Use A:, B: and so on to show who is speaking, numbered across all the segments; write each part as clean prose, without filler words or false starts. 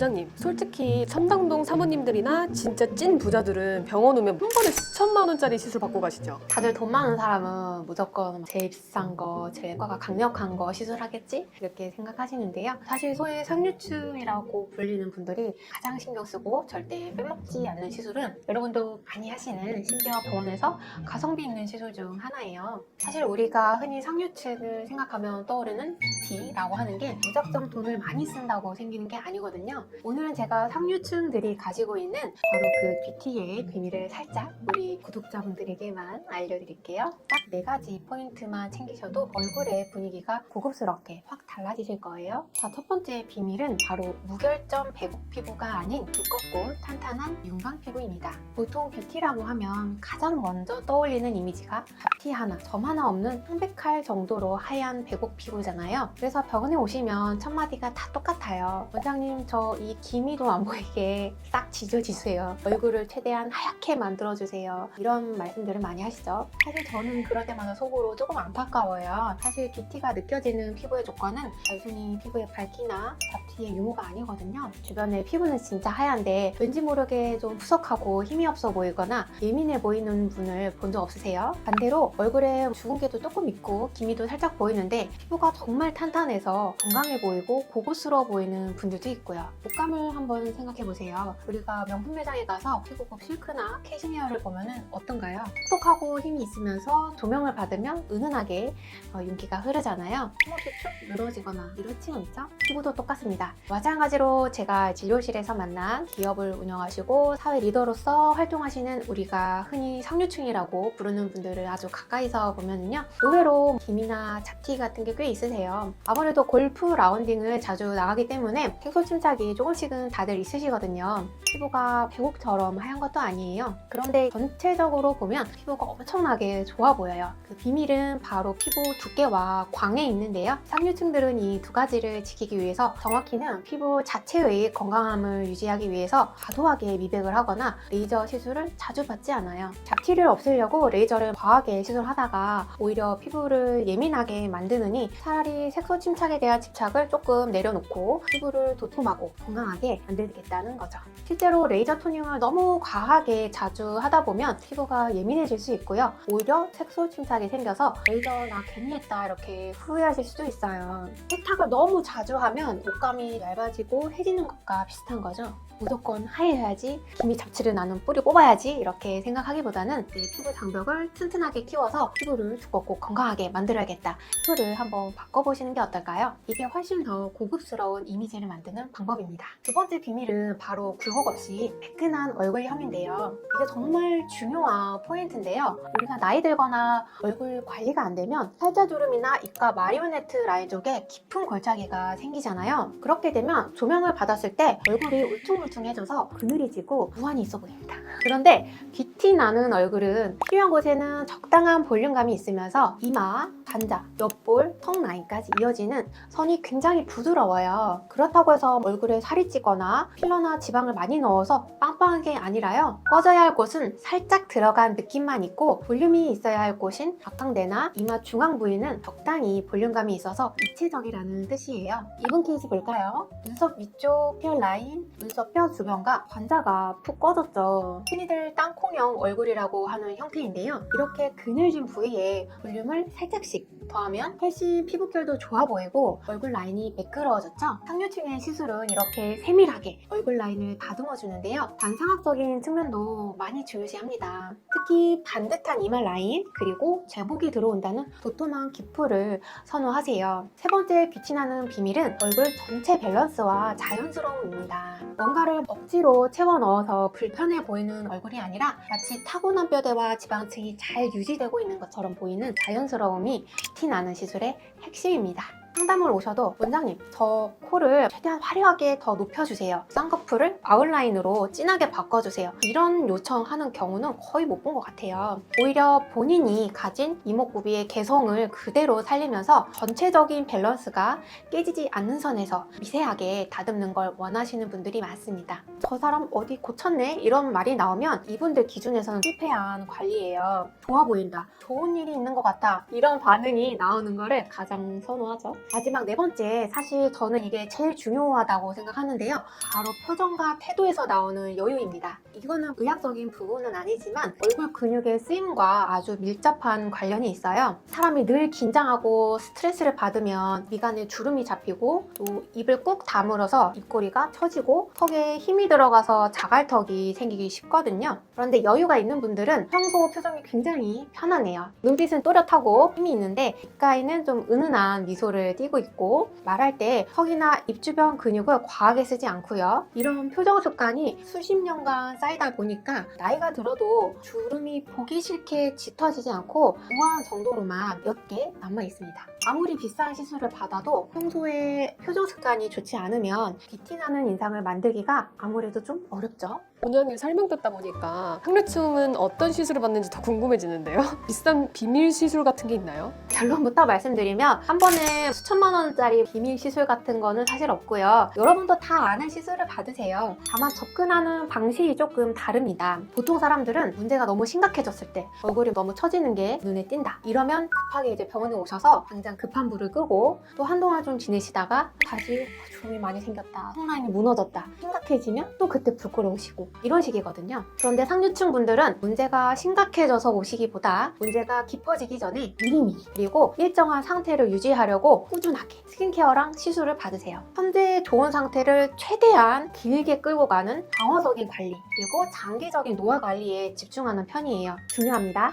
A: 원장님, 솔직히 청담동 사모님들이나 진짜 찐 부자들은 병원 오면 한 번에 수천만 원짜리 시술 받고 가시죠.
B: 다들 돈 많은 사람은 무조건 제일 비싼 거, 제일 과가 강력한 거 시술하겠지? 이렇게 생각하시는데요. 사실 소위 상류층이라고 불리는 분들이 가장 신경 쓰고 절대 빼먹지 않는 시술은 여러분도 많이 하시는, 심지어 병원에서 가성비 있는 시술 중 하나예요. 사실 우리가 흔히 상류층을 생각하면 떠오르는 뷰티라고 하는 게 무작정 돈을 많이 쓴다고 생기는 게 아니거든요. 오늘은 제가 상류층들이 가지고 있는 바로 그 뷰티의 비밀을 살짝 우리 구독자분들에게만 알려드릴게요. 딱 4가지 포인트만 챙기셔도 얼굴의 분위기가 고급스럽게 확 달라지실 거예요. 자, 첫 번째 비밀은 바로 무결점 배국 피부가 아닌 두껍고 탄탄한 윤광 피부입니다. 보통 뷰티라고 하면 가장 먼저 떠올리는 이미지가 잡티 하나, 점 하나 없는 창백할 정도로 하얀 배국 피부잖아요. 그래서 병원에 오시면 첫 마디가 다 똑같아요. 원장님, 저 이 기미도 안 보이게 싹 지져주세요. 얼굴을 최대한 하얗게 만들어주세요. 이런 말씀들을 많이 하시죠. 사실 저는 그럴 때마다 속으로 조금 안타까워요. 사실 뷰티가 느껴지는 피부의 조건은 단순히 피부의 밝기나 잡티의 유무가 아니거든요. 주변의 피부는 진짜 하얀데 왠지 모르게 좀 푸석하고 힘이 없어 보이거나 예민해 보이는 분을 본 적 없으세요? 반대로 얼굴에 주근깨도 조금 있고 기미도 살짝 보이는데 피부가 정말 탄탄해서 건강해 보이고 고급스러워 보이는 분들도 있고요. 옷감을 한번 생각해보세요. 우리가 명품 매장에 가서 피부급 실크나 캐시미어를 보면은 어떤가요? 톡톡하고 힘이 있으면서 조명을 받으면 은은하게 윤기가 흐르잖아요. 한번씩 쭉 늘어지거나 이렇지 않죠? 피부도 똑같습니다. 마찬가지로 제가 진료실에서 만난 기업을 운영하시고 사회 리더로서 활동하시는 우리가 흔히 상류층이라고 부르는 분들을 아주 가까이서 보면은요, 의외로 기미나 잡티 같은 게 꽤 있으세요. 아무래도 골프 라운딩을 자주 나가기 때문에 색소 침착이 조금씩은 다들 있으시거든요. 피부가 배국처럼 하얀 것도 아니에요. 그런데 전체적으로 보면 피부가 엄청나게 좋아 보여요. 그 비밀은 바로 피부 두께와 광에 있는데요. 상류층들은 이 두 가지를 지키기 위해서, 정확히는 피부 자체의 건강함을 유지하기 위해서 과도하게 미백을 하거나 레이저 시술을 자주 받지 않아요. 잡티를 없애려고 레이저를 과하게 시술하다가 오히려 피부를 예민하게 만드느니 차라리 색소 침착에 대한 집착을 조금 내려놓고 피부를 도톰하고 건강하게 만들겠다는 거죠. 실제로 레이저 토닝을 너무 과하게 자주 하다 보면 피부가 예민해질 수 있고요. 오히려 색소 침착이 생겨서 레이저 나 괜히 했다 이렇게 후회하실 수도 있어요. 세탁을 너무 자주 하면 옷감이 얇아지고 해지는 것과 비슷한 거죠. 무조건 하얘야지, 기미 잡티를 나는 뿌리 뽑아야지 이렇게 생각하기보다는 내 피부 장벽을 튼튼하게 키워서 피부를 두껍고 건강하게 만들어야겠다. 표를 한번 바꿔보시는 게 어떨까요? 이게 훨씬 더 고급스러운 이미지를 만드는 방법입니다. 두 번째 비밀은 바로 굴곡 없이 매끈한 얼굴형인데요. 이게 정말 중요한 포인트인데요. 우리가 나이 들거나 얼굴 관리가 안 되면 살자주름이나 입가 마리오네트 라인 쪽에 깊은 골짜기가 생기잖아요. 그렇게 되면 조명을 받았을 때 얼굴이 울퉁불퉁해져서 그늘이 지고 무한히 있어 보입니다. 그런데 뷰티 나는 얼굴은 필요한 곳에는 적당한 볼륨감이 있으면서 이마, 반자, 옆볼, 턱 라인까지 이어지는 선이 굉장히 부드러워요. 그렇다고 해서 얼굴에 살이 찌거나 필러나 지방을 많이 넣어서 빵빵한 게 아니라요. 꺼져야 할 곳은 살짝 들어간 느낌만 있고 볼륨이 있어야 할 곳인 박광대나 이마 중앙 부위는 적당히 볼륨감이 있어서 입체적이라는 뜻이에요. 이분 케이스 볼까요? 눈썹 위쪽 헤어라인, 눈썹 뼈 주변과 반자가 푹 꺼졌죠. 흔히들 땅콩형 얼굴이라고 하는 형태인데요. 이렇게 그늘진 부위에 볼륨을 살짝씩 더하면 훨씬 피부결도 좋아 보이고 얼굴 라인이 매끄러워졌죠. 상류층의 시술은 이렇게 세밀하게 얼굴 라인을 다듬어 주는데요. 반상학적인 측면도 많이 중요시합니다. 특히 반듯한 이마 라인, 그리고 제복이 들어온다는 도톰한 기포를 선호하세요. 세 번째 빛이 나는 비밀은 얼굴 전체 밸런스와 자연스러움입니다. 뭔가를 억지로 채워 넣어서 불편해 보이는 얼굴이 아니라 마치 타고난 뼈대와 지방층이 잘 유지되고 있는 것처럼 보이는 자연스러움이 빛이 나는 시술의 핵심입니다. 상담을 오셔도 원장님, 저 코를 최대한 화려하게 더 높여주세요. 쌍꺼풀을 아웃라인으로 진하게 바꿔주세요. 이런 요청하는 경우는 거의 못 본 것 같아요. 오히려 본인이 가진 이목구비의 개성을 그대로 살리면서 전체적인 밸런스가 깨지지 않는 선에서 미세하게 다듬는 걸 원하시는 분들이 많습니다. 저 사람 어디 고쳤네? 이런 말이 나오면 이분들 기준에서는 실패한 관리예요. 좋아 보인다, 좋은 일이 있는 것 같다, 이런 반응이 나오는 거를 가장 선호하죠. 마지막 네 번째, 사실 저는 이게 제일 중요하다고 생각하는데요. 바로 표정과 태도에서 나오는 여유입니다. 이거는 의학적인 부분은 아니지만 얼굴 근육의 쓰임과 아주 밀접한 관련이 있어요. 사람이 늘 긴장하고 스트레스를 받으면 미간에 주름이 잡히고 또 입을 꾹 다물어서 입꼬리가 처지고 턱에 힘이 들어가서 자갈턱이 생기기 쉽거든요. 그런데 여유가 있는 분들은 평소 표정이 굉장히 편안해요. 눈빛은 또렷하고 힘이 있는데 입가에는 좀 은은한 미소를 띠고 있고 말할 때 턱이나 입 주변 근육을 과하게 쓰지 않고요. 이런 표정 습관이 수십 년간 쌓이다 보니까 나이가 들어도 주름이 보기 싫게 짙어지지 않고 우아한 정도로만 몇 개 남아 있습니다. 아무리 비싼 시술을 받아도 평소에 표정 습관이 좋지 않으면 비티나는 인상을 만들기가 아무래도 좀 어렵죠.
A: 본연의 설명 듣다 보니까 상류층은 어떤 시술을 받는지 더 궁금해지는데요. 비싼 비밀 시술 같은 게 있나요?
B: 결론부터 말씀드리면 한 번에 수천만 원짜리 비밀 시술 같은 거는 사실 없고요. 여러분도 다 아는 시술을 받으세요. 다만 접근하는 방식이 조금 다릅니다. 보통 사람들은 문제가 너무 심각해졌을 때 얼굴이 너무 처지는 게 눈에 띈다. 이러면 급하게 이제 병원에 오셔서 당장 급한 불을 끄고 또 한동안 좀 지내시다가 다시 주름이 많이 생겼다, 턱라인이 무너졌다 심각해지면 또 그때 불 끌어오시고 이런 식이거든요. 그런데 상류층 분들은 문제가 심각해져서 오시기보다 문제가 깊어지기 전에 미리미리 그리고 일정한 상태를 유지하려고 꾸준하게 스킨케어랑 시술을 받으세요. 현재 좋은 상태를 최대한 길게 끌고 가는 방어적인 관리 그리고 장기적인 노화 관리에 집중하는 편이에요. 중요합니다.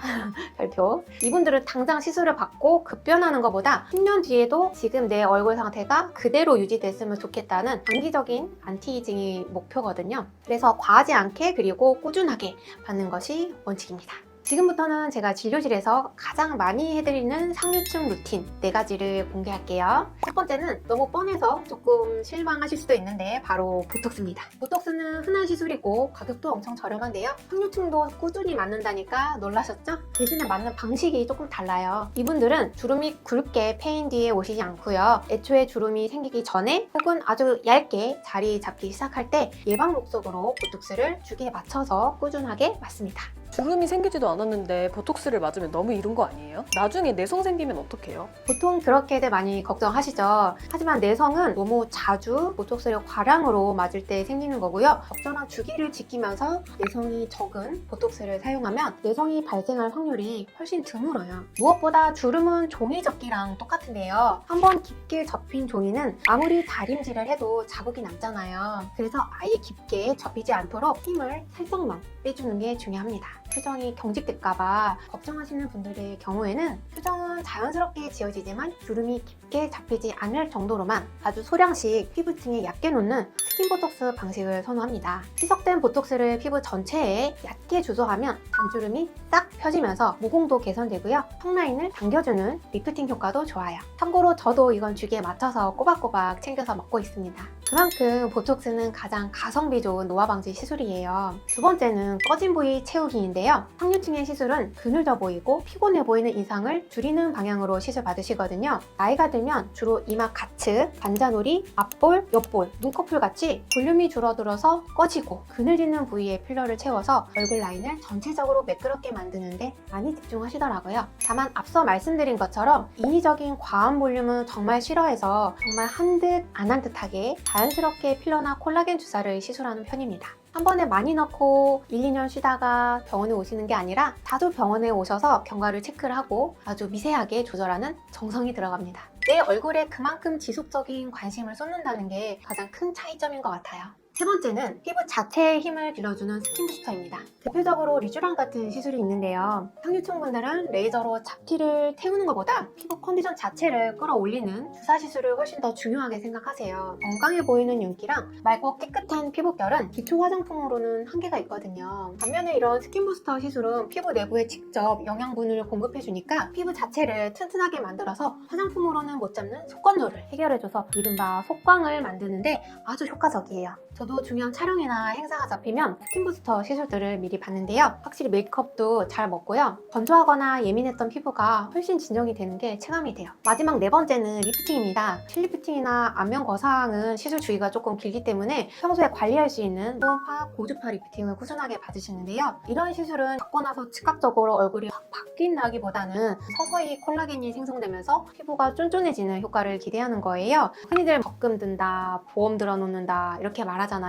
B: 별표. 이분들은 당장 시술을 받고 급변하는 것보다 10년 뒤에도 지금 내 얼굴 상태가 그대로 유지됐으면 좋겠다는 장기적인 안티에이징이 목표거든요. 그래서 과하지 않게 그리고 꾸준하게 받는 것이 원칙입니다. 지금부터는 제가 진료실에서 가장 많이 해드리는 상류층 루틴 4가지를 공개할게요. 첫 번째는 너무 뻔해서 조금 실망하실 수도 있는데 바로 보톡스입니다. 보톡스는 흔한 시술이고 가격도 엄청 저렴한데요. 상류층도 꾸준히 맞는다니까 놀라셨죠? 대신에 맞는 방식이 조금 달라요. 이분들은 주름이 굵게 패인 뒤에 오시지 않고요. 애초에 주름이 생기기 전에 혹은 아주 얇게 자리 잡기 시작할 때 예방 목적으로 보톡스를 주기에 맞춰서 꾸준하게 맞습니다.
A: 주름이 생기지도 않았는데 보톡스를 맞으면 너무 이른 거 아니에요? 나중에 내성 생기면 어떡해요?
B: 보통 그렇게들 많이 걱정하시죠. 하지만 내성은 너무 자주 보톡스를 과량으로 맞을 때 생기는 거고요. 적절한 주기를 지키면서 내성이 적은 보톡스를 사용하면 내성이 발생할 확률이 훨씬 드물어요. 무엇보다 주름은 종이 접기랑 똑같은데요. 한번 깊게 접힌 종이는 아무리 다림질을 해도 자국이 남잖아요. 그래서 아예 깊게 접히지 않도록 힘을 살짝만 빼주는 게 중요합니다. 표정이 경직될까봐 걱정하시는 분들의 경우에는 표정은 자연스럽게 지어지지만 주름이 깊게 잡히지 않을 정도로만 아주 소량씩 피부층에 얕게 놓는 스킨보톡스 방식을 선호합니다. 희석된 보톡스를 피부 전체에 얕게 주소하면 단주름이 싹 펴지면서 모공도 개선되고요. 턱라인을 당겨주는 리프팅 효과도 좋아요. 참고로 저도 이건 주기에 맞춰서 꼬박꼬박 챙겨서 먹고 있습니다. 그만큼 보톡스는 가장 가성비 좋은 노화 방지 시술이에요. 두 번째는 꺼진 부위 채우기인데요. 상류층의 시술은 그늘져 보이고 피곤해 보이는 인상을 줄이는 방향으로 시술 받으시거든요. 나이가 들면 주로 이마 가측, 반자놀이, 앞볼, 옆볼, 눈꺼풀 같이 볼륨이 줄어들어서 꺼지고 그늘지는 부위에 필러를 채워서 얼굴 라인을 전체적으로 매끄럽게 만드는데 많이 집중하시더라고요. 다만 앞서 말씀드린 것처럼 인위적인 과한 볼륨은 정말 싫어해서 정말 한 듯 안 한 듯하게 자연스럽게 필러나 콜라겐 주사를 시술하는 편입니다. 한 번에 많이 넣고 1, 2년 쉬다가 병원에 오시는 게 아니라 자주 병원에 오셔서 경과를 체크를 하고 아주 미세하게 조절하는 정성이 들어갑니다. 내 얼굴에 그만큼 지속적인 관심을 쏟는다는 게 가장 큰 차이점인 것 같아요. 세 번째는 피부 자체의 힘을 빌려주는 스킨 부스터입니다. 대표적으로 리쥬랑 같은 시술이 있는데요. 상류층 분들은 레이저로 잡티를 태우는 것보다 피부 컨디션 자체를 끌어올리는 주사 시술을 훨씬 더 중요하게 생각하세요. 건강해 보이는 윤기랑 맑고 깨끗한 피부결은 기초 화장품으로는 한계가 있거든요. 반면에 이런 스킨 부스터 시술은 피부 내부에 직접 영양분을 공급해주니까 피부 자체를 튼튼하게 만들어서 화장품으로는 못 잡는 속건조를 해결해줘서 이른바 속광을 만드는데 아주 효과적이에요. 저도 저도 중요한 촬영이나 행사가 잡히면 스킨 부스터 시술들을 미리 받는데요. 확실히 메이크업도 잘 먹고요. 건조하거나 예민했던 피부가 훨씬 진정이 되는 게 체감이 돼요. 마지막 네 번째는 리프팅입니다. 실리프팅이나 안면 거상은 시술 주기가 조금 길기 때문에 평소에 관리할 수 있는 초음파, 고주파 리프팅을 꾸준하게 받으시는데요. 이런 시술은 받고 나서 즉각적으로 얼굴이 확 바뀐다기보다는 서서히 콜라겐이 생성되면서 피부가 쫀쫀해지는 효과를 기대하는 거예요. 흔히들 적금 든다, 보험 들어놓는다 이렇게 말하잖아요.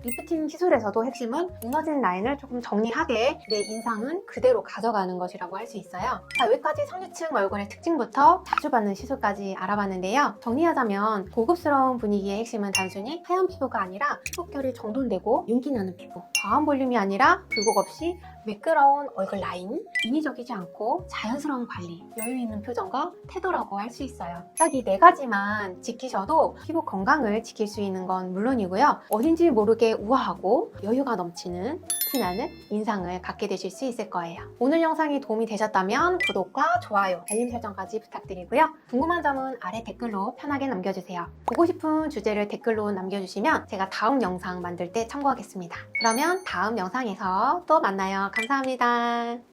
B: 리프팅 시술에서도 핵심은 무너진 라인을 조금 정리하게 내 인상은 그대로 가져가는 것이라고 할 수 있어요. 자, 여기까지 성유층 얼굴의 특징부터 자주 받는 시술까지 알아봤는데요. 정리하자면 고급스러운 분위기의 핵심은 단순히 하얀 피부가 아니라 피부결이 정돈되고 윤기 나는 피부, 과한 볼륨이 아니라 굴곡 없이 매끄러운 얼굴 라인, 인위적이지 않고 자연스러운 관리, 여유 있는 표정과 태도라고 할 수 있어요. 딱 이 네 가지만 지키셔도 피부 건강을 지킬 수 있는 건 물론이고요. 어딘지 모르게 우아하고 여유가 넘치는 티나는 인상을 갖게 되실 수 있을 거예요. 오늘 영상이 도움이 되셨다면 구독과 좋아요, 알림 설정까지 부탁드리고요. 궁금한 점은 아래 댓글로 편하게 남겨주세요. 보고 싶은 주제를 댓글로 남겨주시면 제가 다음 영상 만들 때 참고하겠습니다. 그러면 다음 영상에서 또 만나요. 감사합니다.